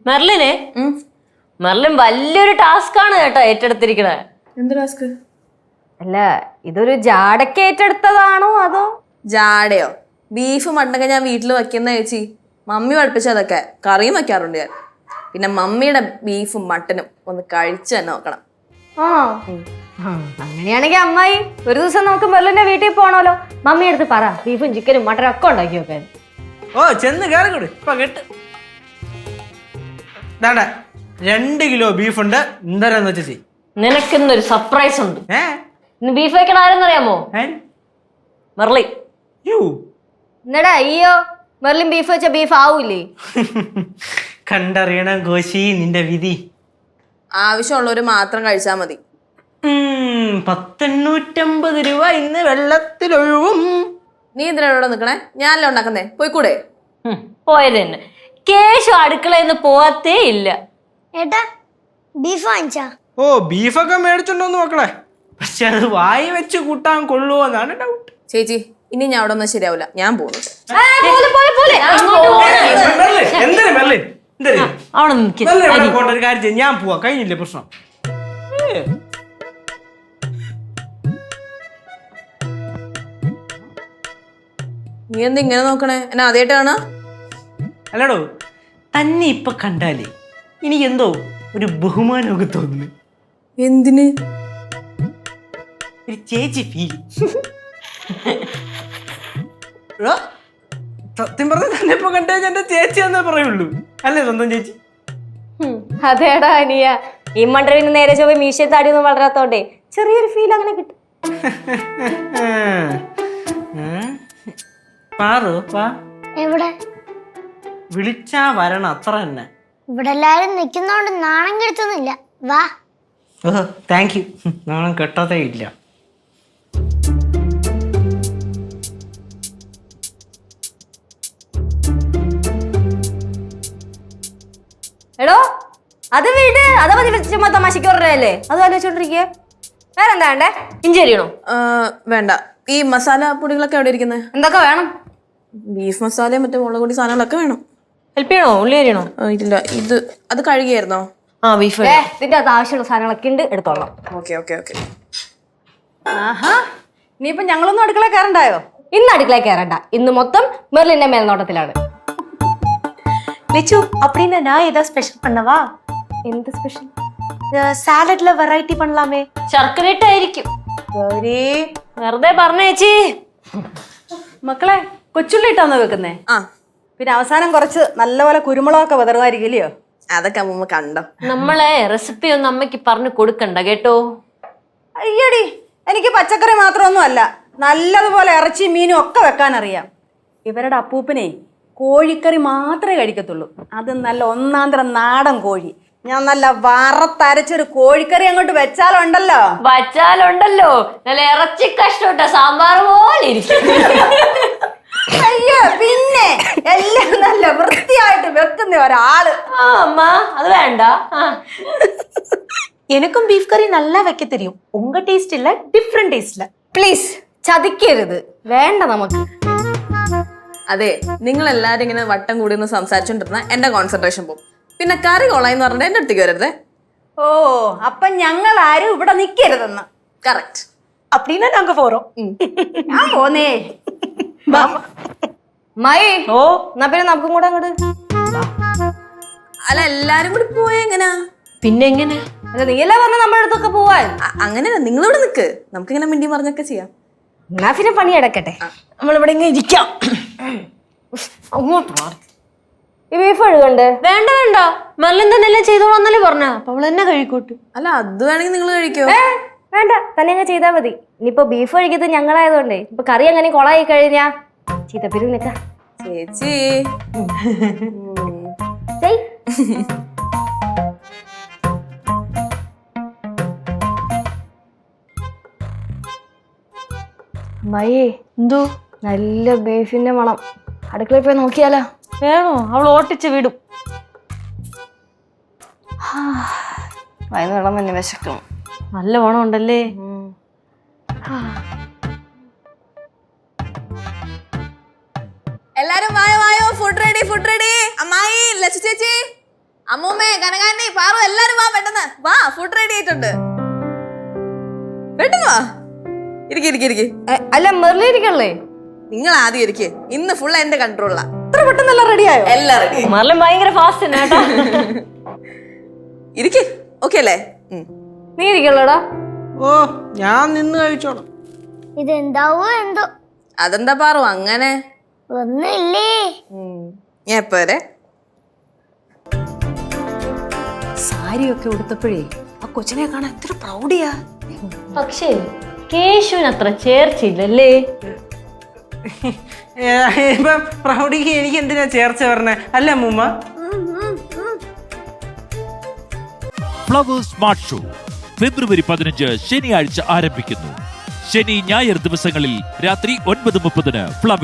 മെർലിനെ Merlin വലിയൊരു task ആണ് കേട്ടോ ഏറ്റെടുത്തിരിക്കണേ. എന്ത് ടാസ്ക്? അല്ല, ഇതൊരു ജാടക്ക് ഏറ്റെടുത്തതാണോ അതോ? ജാടയോ? ബീഫ് മട്ടനൊക്കെ ഞാൻ വീട്ടിൽ വെക്കുന്ന ചേച്ചി. മമ്മി പഠിപ്പിച്ചതൊക്കെ കറിയും വെക്കാറുണ്ട് ഞാൻ. പിന്നെ മമ്മിയുടെ ബീഫും മട്ടനും ഒന്ന് കഴിച്ചു തന്നെ നോക്കണം. അങ്ങനെയാണെങ്കിൽ അമ്മായി ഒരു ദിവസം നമുക്ക് മെർലിന്റെ വീട്ടിൽ പോണല്ലോ. മമ്മി അടുത്ത് പറ ബീഫും ചിക്കനും മട്ടനും ഒക്കെ ഉണ്ടാക്കി വെക്കാൻ. ഓ ചെന്ന് കയറിക്കൂട്. ഇപ്പൊ കേട്ട് 2 കിലോ ബീഫ് ഉണ്ട്. എന്താന്ന് വെച്ചാ ചെയ്. നിനക്കിന്നൊരു സർപ്രൈസ് ഉണ്ട്. ഇന്ന് ബീഫ് വെക്കണ ആരെന്നറിയാമോ? മെർലി. എന്നടാ അയ്യോ, മെർലിൻ ബീഫ് വെച്ച ബീഫ് ആവൂലേ? കണ്ടറിയണം കോശി നിന്റെ വിധി. ആവശ്യമുള്ളവര് മാത്രം കഴിച്ചാൽ മതി. 1,850 രൂപ ഇന്ന് വെള്ളത്തിലൊഴുവും. നീ എന്തിനാ ഇവിടെ നിക്കണേ? ഞാനല്ലേ ഉണ്ടാക്കുന്നേ, പോയിക്കൂടെ? പോയത് തന്നെ. കേശു അടുക്കളയിൽ പോവാത്തേ ഇല്ല. ഏട്ടാ ബീഫ് വാങ്ങിച്ചാ? ഓ ബീഫൊക്കെ മേടിച്ചിട്ടുണ്ടോന്ന് മക്കളെ. പക്ഷെ അത് വായി വെച്ച് കൂട്ടാൻ കൊള്ളുവോന്നാണ് ഡൗട്ട്. ചേച്ചി ഇനി ഞാൻ അവിടെ ഒന്നും ശരിയാവില്ല, ഞാൻ പോകുന്നു. ഒരു കാര്യം ചെയ്യും, ഞാൻ പോവാ. കഴിഞ്ഞില്ലേ പ്രശ്നം? നീ എന്താ ഇങ്ങനെ നോക്കണേ? എന്നെ ആദ്യമായിട്ട് കാണാ? അല്ലടോ, തന്നെ ഇപ്പൊ കണ്ടാലേ എനിക്ക് എന്തോ ഒരു ബഹുമാനമൊക്കെ തോന്നുന്നു. എന്തിന്? ഒരു ചേച്ചി ഫീൽ. സത്യം പറഞ്ഞ തന്നെ ഇപ്പൊ കണ്ടു കഴിഞ്ഞാൽ എന്റെ ചേച്ചി എന്നേ പറയുള്ളൂ. അല്ലേ സ്വന്തം ചേച്ചി? അതേടാ അനിയ, ഈ മണ്ടവിന് നേരെ ചൊവ്വ മീശ താടിയൊന്നും വളരാത്തോണ്ടേ ചെറിയൊരു ഫീൽ അങ്ങനെ കിട്ടും. എവിടെ? വിളിച്ചാ വരണം, അത്ര തന്നെ. ഇവിടെ എല്ലാരും നിക്കുന്നോണ്ട് നാണം കെടുത്തൊന്നുമില്ല. വാ. ഓഹോ താങ്ക് യു. നാണം കെട്ടതേ ഇല്ല. എടോ അത് വീട് അതാ മതി. ചുമ്മാ തമാശക്ക് പറഞ്ഞല്ലേ, അത് ആലോചിച്ചോണ്ടിരിക്കുക. വേറെന്താ വേണ്ടേ? ഇഞ്ചി അരിയണോ? വേണ്ട. ഈ മസാല പൊടികളൊക്കെ എവിടെ ഇരിക്കുന്നത്? എന്തൊക്കെ വേണം? ബീഫ് മസാലയും മറ്റേ മുളക് പൊടി സാധനങ്ങളൊക്കെ വേണം. ഹെൽപ്പ് ചെയ്യണോ? ഉള്ളി അരിയണോ? ഇല്ല, അത് കഴുകിയായിരുന്നോ? ബീഫ് ഇതിന്റെ അത് ആവശ്യമുള്ള സാധനങ്ങളൊക്കെ ഉണ്ട്, എടുത്തോളാം. Okay okay okay. ആഹാ, ഇനിയിപ്പൊ ഞങ്ങളൊന്നും അടുക്കള കയറണ്ടായോ? ഇന്ന് അടുക്കള കയറണ്ട. ഇന്ന് മൊത്തം മെർലിന്റെ മേൽനോട്ടത്തിലാണ്. லிச்சு அப்படின்னா நான் ஏதாவது ஸ்பெஷல் பண்ணவா? എന്ത് സ്പെഷ്യൽ? സാലഡിൽ വെറൈറ്റി பண்ணலாமே. ശർക്കര ഇട്ടായിരിക്കും. വെറുതെ പറഞ്ഞേച്ചി. മക്കളെ കൊച്ചുള്ളി ഇട്ടാന്നോ വെക്കുന്നേ? പിന്നെ അവസാനം കുറച്ച് നല്ലപോലെ കുരുമുളകൊക്കെ വിതറുമായിരിക്കില്ലയോ? അതൊക്കെ അമ്മ കണ്ടോ? നമ്മളെ റെസിപ്പി ഒന്നും അമ്മയ്ക്ക് പറഞ്ഞു കൊടുക്കണ്ട കേട്ടോ. അയ്യടി, എനിക്ക് പച്ചക്കറി മാത്രമൊന്നും അല്ല, നല്ലതുപോലെ ഇറച്ചി മീനും ഒക്കെ വെക്കാനറിയാം. ഇവരുടെ അപ്പൂപ്പനെ കോഴിക്കറി മാത്രമേ കഴിക്കത്തുള്ളൂ. അത് നല്ല ഒന്നാന്തരം നാടൻ കോഴി. ഞാൻ നല്ല വറത്തരച്ചൊരു കോഴിക്കറി അങ്ങോട്ട് വെച്ചാലുണ്ടല്ലോ നല്ല ഇറച്ചി കഷ്ട സാമ്പാർ പോലെ ഇരിക്കും. അയ്യോ, പിന്നെ എല്ലാം നല്ല വൃത്തിയായിട്ട് വെക്കുന്ന ഒരാള്. അമ്മ അത് വേണ്ട. எனக்கும் பீஃப் கறி நல்லா வைக்க தெரியும். உங்க டேஸ்ட் இல்ல, டிஃபரெண்ட் டேஸ்ட்ல. പ്ലീസ് ചതിക്കരുത്, വേണ്ട നമുക്ക്. അതെ, നിങ്ങൾ എല്ലാരും ഇങ്ങനെ വട്ടം കൂടി ഒന്ന് സംസാരിച്ചോണ്ടിരുന്ന എന്റെ കോൺസെൻട്രേഷൻ പോകും. പിന്നെ കറി കൊള്ളാന്ന് പറഞ്ഞിട്ട് എന്റെ അടുത്തേക്ക് വരരുതേ. ഓ, അപ്പൊ ഞങ്ങൾ ആരും ഇവിടെ നിക്കരുതെന്ന്. കറക്റ്റ്. அப்படின்னா நாங்க போறோம். ഞാൻ പോന്നേ. മായി എന്നാ പിന്നെ നമുക്കും കൂടെ അങ്ങോട്ട്. അല്ല, എല്ലാരും കൂടി പോയ എങ്ങനാ? പിന്നെ എങ്ങനെ? അല്ല, നീയല്ലേ പറഞ്ഞ നമ്മുടെ അടുത്തൊക്കെ പോവാൻ. അങ്ങനെയല്ല, നിങ്ങളിവിടെ നിക്ക്, നമുക്കിങ്ങനെ മിണ്ടി പറഞ്ഞൊക്കെ ചെയ്യാം. എന്നാ പിന്നെ പണി അടക്കട്ടെ, നമ്മളിവിടെ ഇങ്ങനെ ഇരിക്കാം. ഈ ബീഫ് കഴുകണ്ട്? വേണ്ട വേണ്ട, മെർലിൻ തന്നെ എല്ലാം ചെയ്തോളാന്നല്ലേ പറഞ്ഞ. അപ്പൊ അവൾ തന്നെ കഴിക്കോട്ട്. അല്ല, അത് വേണമെങ്കിൽ നിങ്ങൾ കഴിക്കോ? വേണ്ട, തന്നെ അങ്ങ് ചെയ്താ മതി. ഇനിയിപ്പോ ബീഫ് കഴിക്കുന്നത് ഞങ്ങളായതുകൊണ്ടേ ഇപ്പൊ കറി അങ്ങനെ കൊളായി കഴിഞ്ഞാ ചീത്തപ്പേര് നിക്ക. ചേച്ചി മയേ എന്തോ നല്ല ബീഫിന്റെ മണം. അടുക്കളയിൽ പോയി നോക്കിയാലോ? വേണോ? അവൾ ഓട്ടിച്ച് വിടും. വയന്ന് വെള്ളം തന്നെ വിശക്കും. നല്ല മണം ഉണ്ടല്ലേ. എല്ലാരും വായോ വായോ, ഫുഡ് റെഡി. അമ്മായി, ലച്ചു ചേച്ചി, അമ്മൂമ്മേ കനകാന്റി പാറു എല്ലാരും വാ പെട്ടെന്ന് വാ ഫുഡ് റെഡി ആയിട്ടുണ്ട് പെട്ടെന്ന് വാ ഇരിക്കി അല്ല മെർലി ഇരിക്കല്ലേ? നിങ്ങൾ ആദ്യം ഇരിക്കേ ഇന്ന് ഫുൾ എന്റെ കൺട്രോളിലാ ഇത്ര പെട്ടെന്നെല്ലാം റെഡിയായോ? എല്ലാം റെഡി മെർലിൻ ഭയങ്കര ഫാസ്റ്റ് തന്നെ കേട്ടോ. ഇരിക്കേ ഓക്കെ അല്ലേ നീ ഇരിക്കല്ലോടാ. ഓ ഞാൻ നിന്ന് കഴിച്ചോളാം. ഇതെന്താവോ എന്തോ. അതെന്താ പാറു അങ്ങനെ? ഒന്നുമില്ലേ. ഞാൻ എപ്പോ വരെ സാരിയൊക്കെ ഉടുത്തപ്പോഴേ ആ കൊച്ചിനെ കാണാൻ എത്ര പ്രൗഡിയാ. പക്ഷേ കേശുവിന് അത്ര ചേർച്ചയില്ലല്ലേ? ഇപ്പം പ്രൗഢിക്ക് എനിക്ക് എന്തിനാ ചേർച്ച പറഞ്ഞേ അല്ല അമ്മൂമ്മ? ഫ്ലവേഴ്സ് സ്മാർട്ട് ഷോ ഫെബ്രുവരി 15 ശനിയാഴ്ച ആരംഭിക്കുന്നു. ശനി ഞായർ ദിവസങ്ങളിൽ രാത്രി 9:30 ഫ്ലവേഴ്സ്.